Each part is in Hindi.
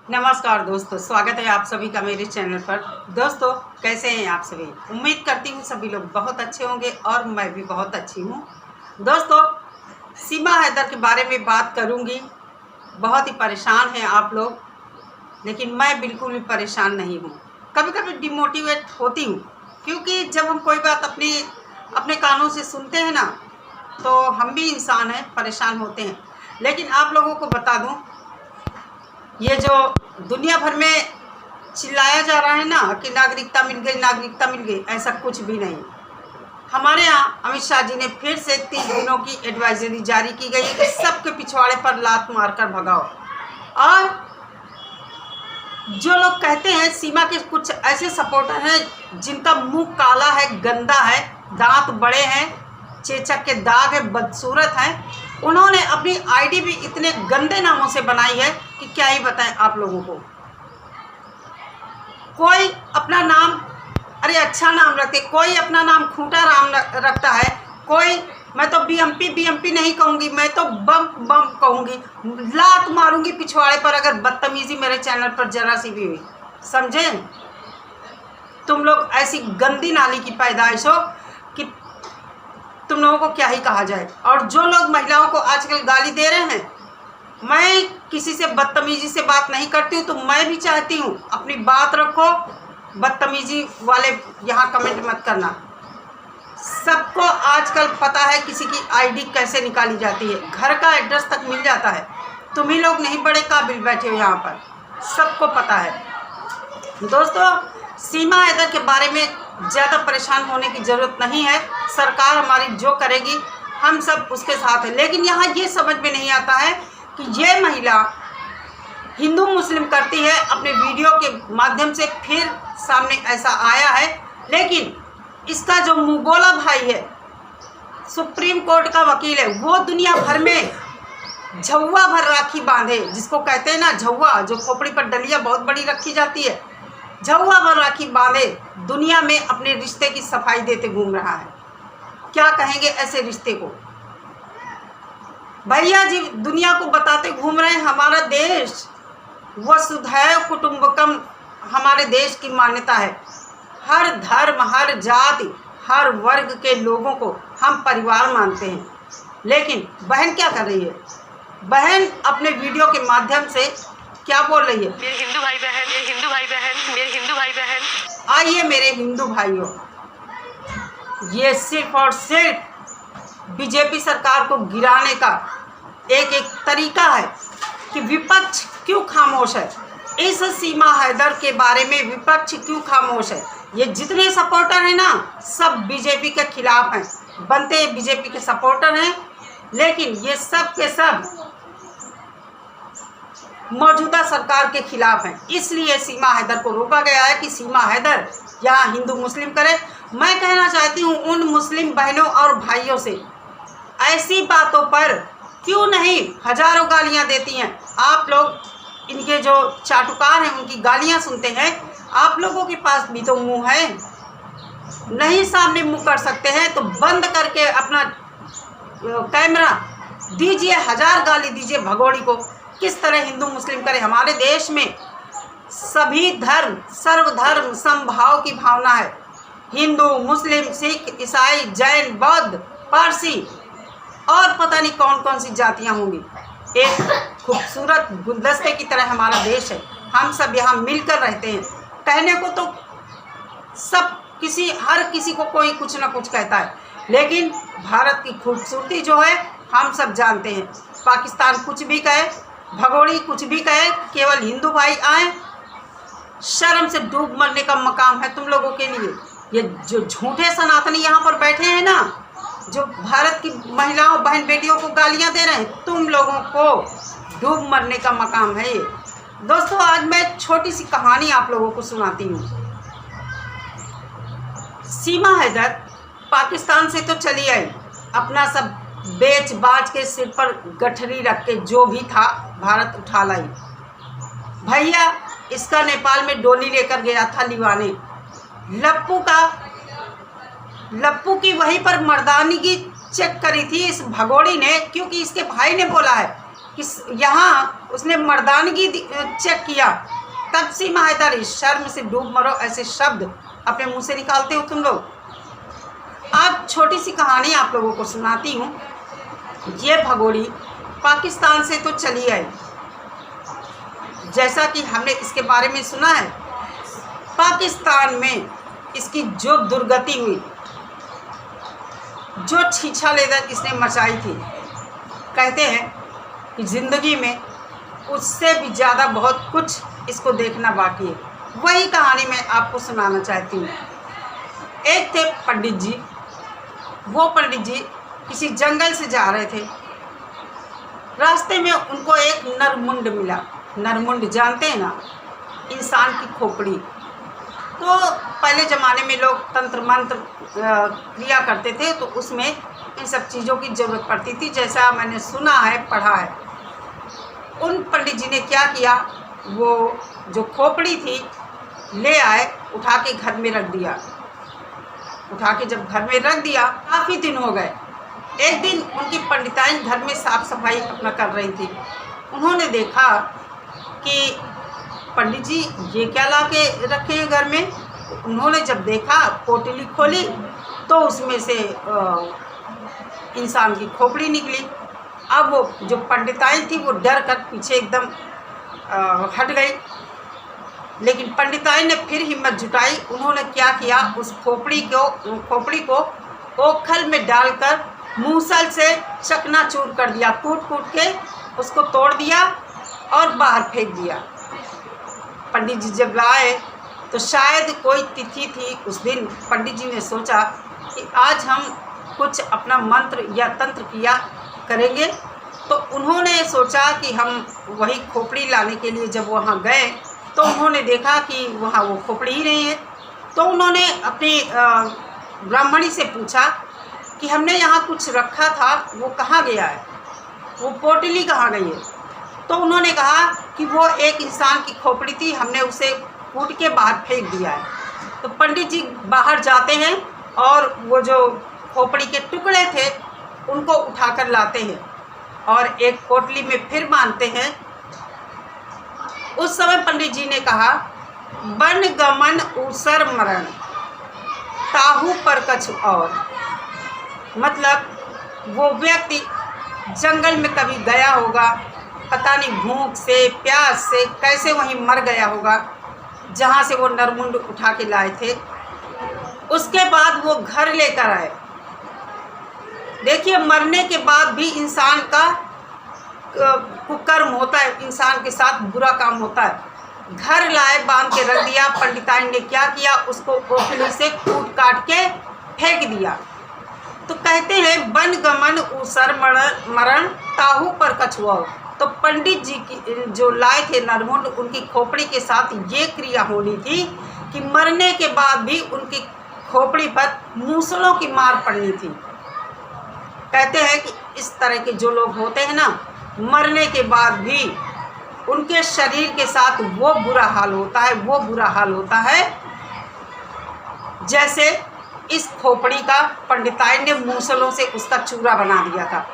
नमस्कार दोस्तों, स्वागत है आप सभी का मेरे चैनल पर। दोस्तों, कैसे हैं आप सभी? उम्मीद करती हूँ सभी लोग बहुत अच्छे होंगे और मैं भी बहुत अच्छी हूँ। दोस्तों, सीमा हैदर के बारे में बात करूँगी। बहुत ही परेशान हैं आप लोग, लेकिन मैं बिल्कुल भी परेशान नहीं हूँ। कभी कभी डिमोटिवेट होती हूँ, क्योंकि जब हम कोई बात अपने कानों से सुनते हैं ना, तो हम भी इंसान हैं, परेशान होते हैं। लेकिन आप लोगों को बता दूँ, ये जो दुनिया भर में चिल्लाया जा रहा है ना कि नागरिकता मिल गई, नागरिकता मिल गई, ऐसा कुछ भी नहीं। हमारे यहाँ अमित शाह जी ने फिर से 30 दिनों की एडवाइजरी जारी की गई है कि सबके पिछवाड़े पर लात मारकर भगाओ। और जो लोग कहते हैं, सीमा के कुछ ऐसे सपोर्टर हैं जिनका मुंह काला है, गंदा है, दांत बड़े हैं, चेचक के दाग है, बदसूरत हैं। उन्होंने अपनी आईडी भी इतने गंदे नामों से बनाई है कि क्या ही बताएं आप लोगों को। कोई अपना नाम अच्छा नाम रखते, कोई अपना नाम खूंटा राम रखता है, कोई मैं तो बीएमपी नहीं कहूँगी, मैं तो बम कहूँगी। लात मारूंगी पिछवाड़े पर अगर बदतमीजी मेरे चैनल पर जरा सी भी हुई, समझे? तुम लोग ऐसी गंदी नाली की पैदाइश हो कि तुम लोगों को क्या ही कहा जाए। और जो लोग महिलाओं को आजकल गाली दे रहे हैं, मैं किसी से बदतमीजी से बात नहीं करती हूँ, तो मैं भी चाहती हूँ अपनी बात रखो। बदतमीजी वाले यहाँ कमेंट मत करना। सबको आजकल पता है किसी की आईडी कैसे निकाली जाती है, घर का एड्रेस तक मिल जाता है। तुम ही लोग नहीं बड़े काबिल बैठे हो यहाँ पर, सबको पता है। दोस्तों, सीमा हैदर के बारे में ज़्यादा परेशान होने की ज़रूरत नहीं है। सरकार हमारी जो करेगी हम सब उसके साथ हैं। लेकिन यहाँ ये समझ में नहीं आता है कि ये महिला हिंदू मुस्लिम करती है, अपने वीडियो के माध्यम से फिर सामने ऐसा आया है। लेकिन इसका जो मुंहबोला भाई है, सुप्रीम कोर्ट का वकील है, वो दुनिया भर में झौवा भर राखी बांधे, जिसको कहते हैं ना झौवा, जो खोपड़ी पर डलिया बहुत बड़ी रखी जाती है, झौवा भर राखी बांधे दुनिया में अपने रिश्ते की सफाई देते घूम रहा है। क्या कहेंगे ऐसे रिश्ते को? भैया जी दुनिया को बताते घूम रहे हैं हमारा देश वसुधैव कुटुंबकम, हमारे देश की मान्यता है। हर धर्म, हर जाति, हर वर्ग के लोगों को हम परिवार मानते हैं। लेकिन बहन क्या कर रही है? बहन अपने वीडियो के माध्यम से क्या बोल रही है? मेरे हिंदू भाई बहन, मेरे हिंदू भाई बहन, मेरे हिंदू भाई बहन। आइए मेरे हिंदू भाइयों, ये सिर्फ और सिर्फ बीजेपी सरकार को गिराने का एक तरीका है कि विपक्ष क्यों खामोश है। इस सीमा हैदर के बारे में विपक्ष क्यों खामोश है? ये जितने सपोर्टर हैं ना, सब बीजेपी के खिलाफ हैं, बनते बीजेपी के सपोर्टर हैं। लेकिन ये सब के सब मौजूदा सरकार के खिलाफ हैं। इसलिए सीमा हैदर को रोका गया है कि सीमा हैदर यहाँ हिंदू मुस्लिम करे। मैं कहना चाहती हूँ उन मुस्लिम बहनों और भाइयों से, ऐसी बातों पर क्यों नहीं हजारों गालियाँ देती हैं आप लोग। इनके जो चाटुकार हैं उनकी गालियाँ सुनते हैं। आप लोगों के पास भी तो मुंह है, नहीं सामने मुंह कर सकते हैं तो बंद करके अपना कैमरा दीजिए, हजार गाली दीजिए भगोड़ी को। किस तरह हिंदू मुस्लिम करे? हमारे देश में सभी धर्म, सर्वधर्म समभाव की भावना है। हिंदू, मुस्लिम, सिख, ईसाई, जैन, बौद्ध, पारसी और पता नहीं कौन कौन सी जातियां होंगी। एक खूबसूरत गुलदस्ते की तरह हमारा देश है। हम सब यहाँ मिलकर रहते हैं। कहने को तो सब हर किसी को कोई कुछ ना कुछ कहता है, लेकिन भारत की खूबसूरती जो है हम सब जानते हैं। पाकिस्तान कुछ भी कहे, भगोड़ी कुछ भी कहे, केवल हिंदू भाई आए, शर्म से डूब मरने का मकाम है तुम लोगों के लिए। ये जो झूठे सनातनी यहाँ पर बैठे हैं ना, जो भारत की महिलाओं बहन बेटियों को गालियाँ दे रहे हैं, तुम लोगों को डूब मरने का मकाम है ये। दोस्तों, आज मैं छोटी सी कहानी आप लोगों को सुनाती हूँ। सीमा हैदर पाकिस्तान से तो चली आई, अपना सब बेच बाच के सिर पर गठरी रख के जो भी था भारत उठा लाई। भैया इसका नेपाल में डोली लेकर गया था लिवाने। लप्पू की वहीं पर मर्दानगी चेक करी थी इस भगोड़ी ने, क्योंकि इसके भाई ने बोला है कि यहाँ उसने मर्दानगी चेक किया, तब सीमा हैदर शर्म से डूब मरो ऐसे शब्द अपने मुंह से निकालते हो तुम लोग। अब छोटी सी कहानी आप लोगों को सुनाती हूँ। ये भगोड़ी पाकिस्तान से तो चली आई, जैसा कि हमने इसके बारे में सुना है। पाकिस्तान में इसकी जो दुर्गति हुई, जो छीछा लेदर इसने मचाई थी, कहते हैं कि ज़िंदगी में उससे भी ज़्यादा बहुत कुछ इसको देखना बाकी है। वही कहानी मैं आपको सुनाना चाहती हूँ। एक थे पंडित जी। वो पंडित जी किसी जंगल से जा रहे थे। रास्ते में उनको एक नरमुंड मिला। नरमुंड जानते हैं ना, इंसान की खोपड़ी। तो पहले ज़माने में लोग तंत्र मंत्र क्रिया करते थे, तो उसमें इन सब चीज़ों की ज़रूरत पड़ती थी, जैसा मैंने सुना है, पढ़ा है। उन पंडित जी ने क्या किया, वो जो खोपड़ी थी ले आए, उठा के घर में रख दिया। उठा के जब घर में रख दिया, काफ़ी दिन हो गए। एक दिन उनकी पंडिताइन घर में साफ़ सफाई अपना कर रही थी। उन्होंने देखा कि पंडित जी ये क्या ला के रखे हैं घर में। उन्होंने जब देखा, पोटली खोली तो उसमें से इंसान की खोपड़ी निकली। अब वो जो पंडिताइन थी वो डर कर पीछे एकदम हट गई। लेकिन पंडिताइन ने फिर हिम्मत जुटाई। उन्होंने क्या किया, उस खोपड़ी को ओखल में डालकर मूसल से चकनाचूर कर दिया। कूट कूट के उसको तोड़ दिया और बाहर फेंक दिया। पंडित जी जब लाए तो शायद कोई तिथि थी उस दिन। पंडित जी ने सोचा कि आज हम कुछ अपना मंत्र या तंत्र किया करेंगे। तो उन्होंने सोचा कि हम वही खोपड़ी लाने के लिए जब वहाँ गए तो उन्होंने देखा कि वहाँ वो खोपड़ी ही नहीं है। तो उन्होंने अपनी ब्राह्मणी से पूछा कि हमने यहाँ कुछ रखा था, वो कहाँ गया है, वो पोटली कहाँ गई है। तो उन्होंने कहा कि वो एक इंसान की खोपड़ी थी, हमने उसे कूट के बाहर फेंक दिया है। तो पंडित जी बाहर जाते हैं और वो जो खोपड़ी के टुकड़े थे उनको उठाकर लाते हैं और एक पोटली में फिर बांधते हैं। उस समय पंडित जी ने कहा, बन गमन ऊसर मरण ताहू पर कछु और। मतलब वो व्यक्ति जंगल में कभी गया होगा, पता नहीं भूख से प्यास से कैसे वहीं मर गया होगा जहाँ से वो नरमुंड उठा के लाए थे। उसके बाद वो घर लेकर आए। देखिए, मरने के बाद भी इंसान का कुकर्म होता है, इंसान के साथ बुरा काम होता है। घर लाए, बांध के रख दिया। पंडिताइन ने क्या किया, उसको ओखली से कूट काट के फेंक दिया। तो कहते हैं बन गमन ऊसर मरण ताहू पर कछुआ। तो पंडित जी की जो लाए थे नरमुंड, उनकी खोपड़ी के साथ ये क्रिया होनी थी कि मरने के बाद भी उनकी खोपड़ी पर मूसलों की मार पड़नी थी। कहते हैं कि इस तरह के जो लोग होते हैं ना, मरने के बाद भी उनके शरीर के साथ वो बुरा हाल होता है, वो बुरा हाल होता है जैसे इस खोपड़ी का पंडिताइन ने मूसलों से उसका चूरा बना दिया था।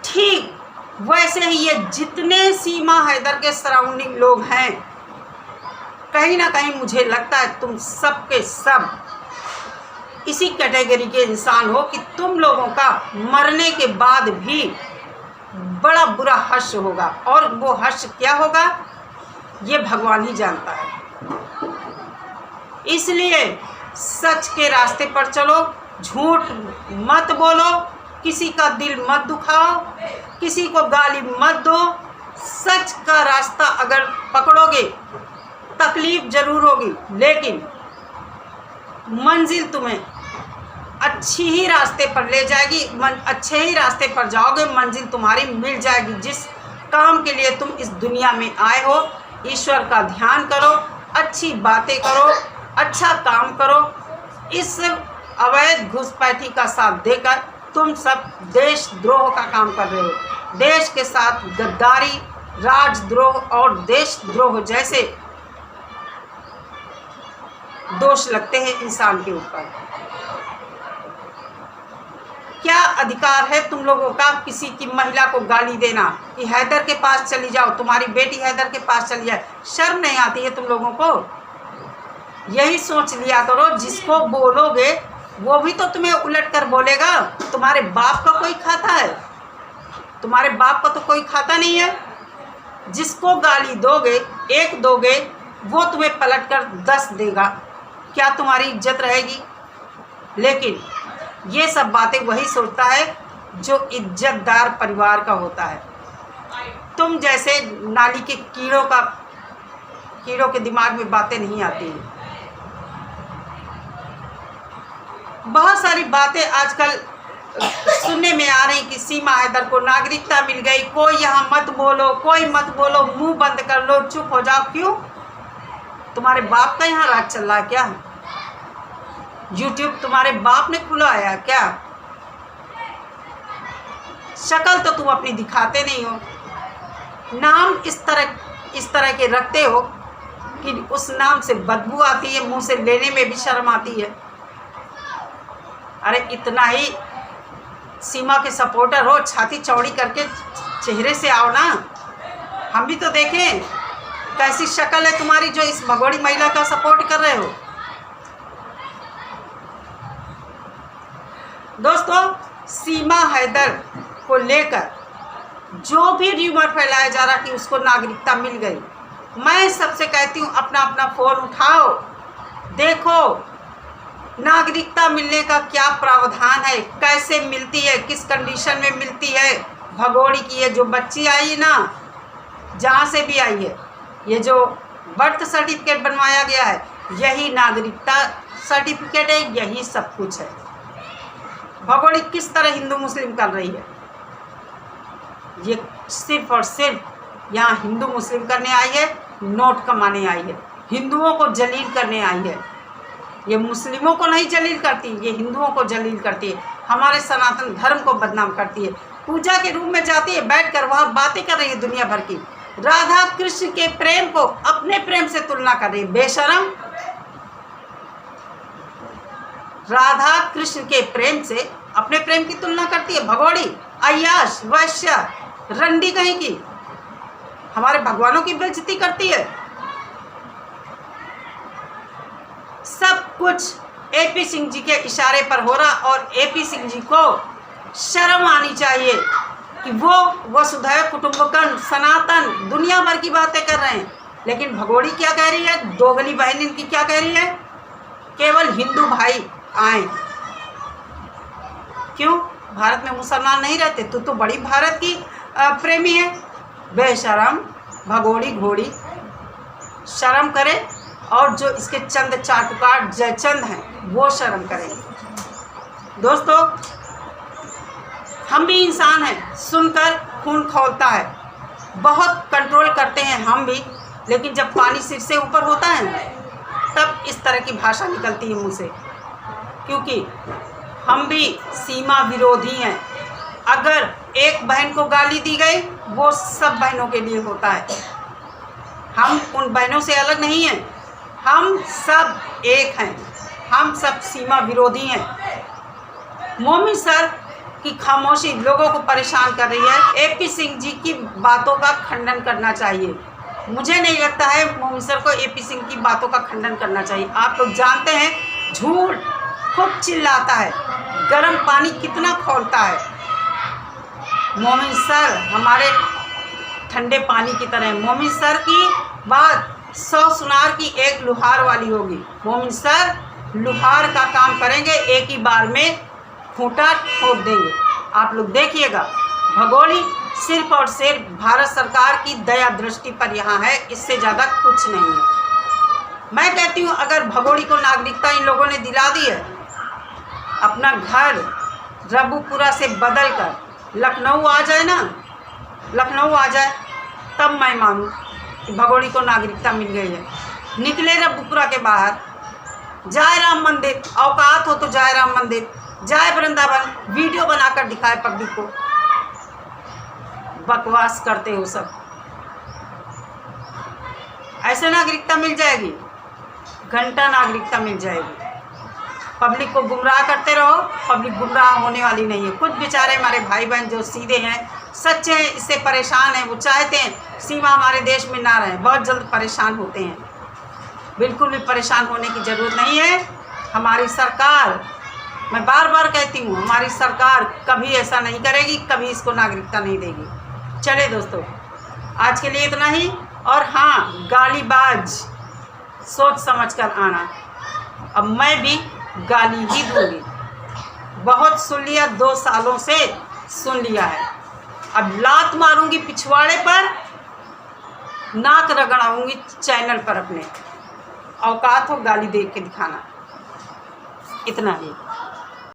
ठीक वैसे ही ये जितने सीमा हैदर के सराउंडिंग लोग हैं, कहीं ना कहीं मुझे लगता है तुम सब के सब इसी कैटेगरी के इंसान हो कि तुम लोगों का मरने के बाद भी बड़ा बुरा हर्ष होगा। और वो हर्ष क्या होगा ये भगवान ही जानता है। इसलिए सच के रास्ते पर चलो, झूठ मत बोलो, किसी का दिल मत दुखाओ, किसी को गाली मत दो। सच का रास्ता अगर पकड़ोगे तकलीफ जरूर होगी, लेकिन मंजिल तुम्हें अच्छी ही रास्ते पर ले जाएगी। अच्छे ही रास्ते पर जाओगे, मंजिल तुम्हारी मिल जाएगी। जिस काम के लिए तुम इस दुनिया में आए हो, ईश्वर का ध्यान करो, अच्छी बातें करो, अच्छा काम करो। इस अवैध घुसपैठी का साथ देकर तुम सब देशद्रोह का काम कर रहे हो। देश के साथ गद्दारी, राजद्रोह और देशद्रोह जैसे दोष लगते हैं इंसान के ऊपर। क्या अधिकार है तुम लोगों का किसी की महिला को गाली देना कि हैदर के पास चली जाओ, तुम्हारी बेटी हैदर के पास चली जाए? शर्म नहीं आती है तुम लोगों को? यही सोच लिया करो, जिसको बोलोगे वो भी तो तुम्हें उलट कर बोलेगा। तुम्हारे बाप का कोई खाता है? तुम्हारे बाप का तो कोई खाता नहीं है। जिसको गाली दोगे, एक दोगे, वो तुम्हें पलट कर 10 देगा। क्या तुम्हारी इज्जत रहेगी? लेकिन ये सब बातें वही सोचता है जो इज्जतदार परिवार का होता है। तुम जैसे नाली के कीड़ों के दिमाग में बातें नहीं आती हैं। बहुत सारी बातें आजकल सुनने में आ रही कि सीमा हैदर को नागरिकता मिल गई, कोई यहाँ मत बोलो, कोई मत बोलो, मुंह बंद कर लो, चुप हो जाओ। क्यों? तुम्हारे बाप का यहाँ राज चल रहा है क्या? यूट्यूब तुम्हारे बाप ने खुलाया क्या? शक्ल तो तुम अपनी दिखाते नहीं हो, नाम इस तरह के रखते हो कि उस नाम से बदबू आती है, मुंह से लेने में भी शर्म आती है। अरे इतना ही सीमा के सपोर्टर हो, छाती चौड़ी करके चेहरे से आओ ना, हम भी तो देखें कैसी शक्ल है तुम्हारी जो इस भगोड़ी महिला का सपोर्ट कर रहे हो। दोस्तों, सीमा हैदर को लेकर जो भी र्यूमर फैलाया जा रहा कि उसको नागरिकता मिल गई, मैं सबसे कहती हूँ अपना अपना फ़ोन उठाओ, देखो नागरिकता मिलने का क्या प्रावधान है, कैसे मिलती है, किस कंडीशन में मिलती है। भगोड़ी की ये जो बच्ची आई है ना, जहाँ से भी आई है, ये जो बर्थ सर्टिफिकेट बनवाया गया है, यही नागरिकता सर्टिफिकेट है, यही सब कुछ है। भगोड़ी किस तरह हिंदू मुस्लिम कर रही है? ये सिर्फ और सिर्फ यहाँ हिंदू मुस्लिम करने आई है, नोट कमाने आई है, हिंदुओं को जलील करने आई है। ये मुस्लिमों को नहीं जलील करती, ये हिंदुओं को जलील करती है, हमारे सनातन धर्म को बदनाम करती है। पूजा के रूम में जाती है, बैठकर वहाँ बातें कर रही है दुनिया भर की, राधा कृष्ण के प्रेम को अपने प्रेम से तुलना कर रही है। बेशरम, राधा कृष्ण के प्रेम से अपने प्रेम की तुलना करती है। भगोड़ी, अय्याश, वैश्य, रंडी कहीं की, हमारे भगवानों की बेइज्जती करती है। सब कुछ एपी सिंह जी के इशारे पर हो रहा, और एपी सिंह जी को शर्म आनी चाहिए कि वो वसुधैव कुटुंबकम, सनातन, दुनिया भर की बातें कर रहे हैं। लेकिन भगोड़ी क्या कह रही है? दोगली बहन इनकी क्या कह रही है? केवल हिंदू भाई आए। क्यों? भारत में मुसलमान नहीं रहते? तो बड़ी भारत की प्रेमी है। बेशरम भगोड़ी घोड़ी, शर्म करे, और जो इसके चंद चाटुकार जयचंद हैं वो शर्म करेंगे। दोस्तों, हम भी इंसान हैं, सुनकर खून खौलता है, बहुत कंट्रोल करते हैं हम भी, लेकिन जब पानी सिर से ऊपर होता है तब इस तरह की भाषा निकलती है मुँह से, क्योंकि हम भी सीमा विरोधी हैं। अगर एक बहन को गाली दी गई, वो सब बहनों के लिए होता है। हम उन बहनों से अलग नहीं हैं, हम सब एक हैं, हम सब सीमा विरोधी हैं। मोमिन सर की खामोशी लोगों को परेशान कर रही है। एपी सिंह जी की बातों का खंडन करना चाहिए। मुझे नहीं लगता है मोमिन सर को एपी सिंह की बातों का खंडन करना चाहिए। आप लोग जानते हैं झूठ खूब चिल्लाता है, गर्म पानी कितना खौलता है। मोमिन सर हमारे ठंडे पानी की तरह। मोमिन सर की बात 100 सुनार की एक लुहार वाली होगी। मोमिन सर लुहार का काम करेंगे, एक ही बार में खूंटा ठोक देंगे। आप लोग देखिएगा, भगोड़ी सिर्फ और सिर्फ भारत सरकार की दया दृष्टि पर यहाँ है, इससे ज़्यादा कुछ नहीं है। मैं कहती हूँ अगर भगोड़ी को नागरिकता इन लोगों ने दिला दी है, अपना घर रबुपुरा से बदल कर लखनऊ आ जाए ना, लखनऊ आ जाए, तब मैं मानूँ कि भगोड़ी को नागरिकता मिल गई है। निकले रबुपुरा के बाहर, जाए राम मंदिर, औकात हो तो जाए राम मंदिर, जाए वृंदावन, वीडियो बनाकर दिखाए पब्लिक को। बकवास करते हो सब। ऐसे नागरिकता मिल जाएगी, घंटा नागरिकता मिल जाएगी। पब्लिक को गुमराह करते रहो, पब्लिक गुमराह होने वाली नहीं है। कुछ बेचारे हमारे भाई बहन जो सीधे हैं, सच्चे हैं, इससे परेशान हैं, वो चाहते हैं सीमा हमारे देश में ना रहे, बहुत जल्द परेशान होते हैं। बिल्कुल भी परेशान होने की ज़रूरत नहीं है। हमारी सरकार, मैं बार बार कहती हूँ, हमारी सरकार कभी ऐसा नहीं करेगी, कभी इसको नागरिकता नहीं देगी। चले दोस्तों, आज के लिए इतना ही। और हाँ, गालीबाज सोच समझ कर आना, अब मैं भी गाली ही दूंगी। बहुत सुन लिया, 2 सालों से सुन लिया है। अब लात मारूंगी पिछवाड़े पर, नाक रगड़ाऊंगी चैनल पर अपने। औकात हो गाली दे के दिखाना। इतना ही।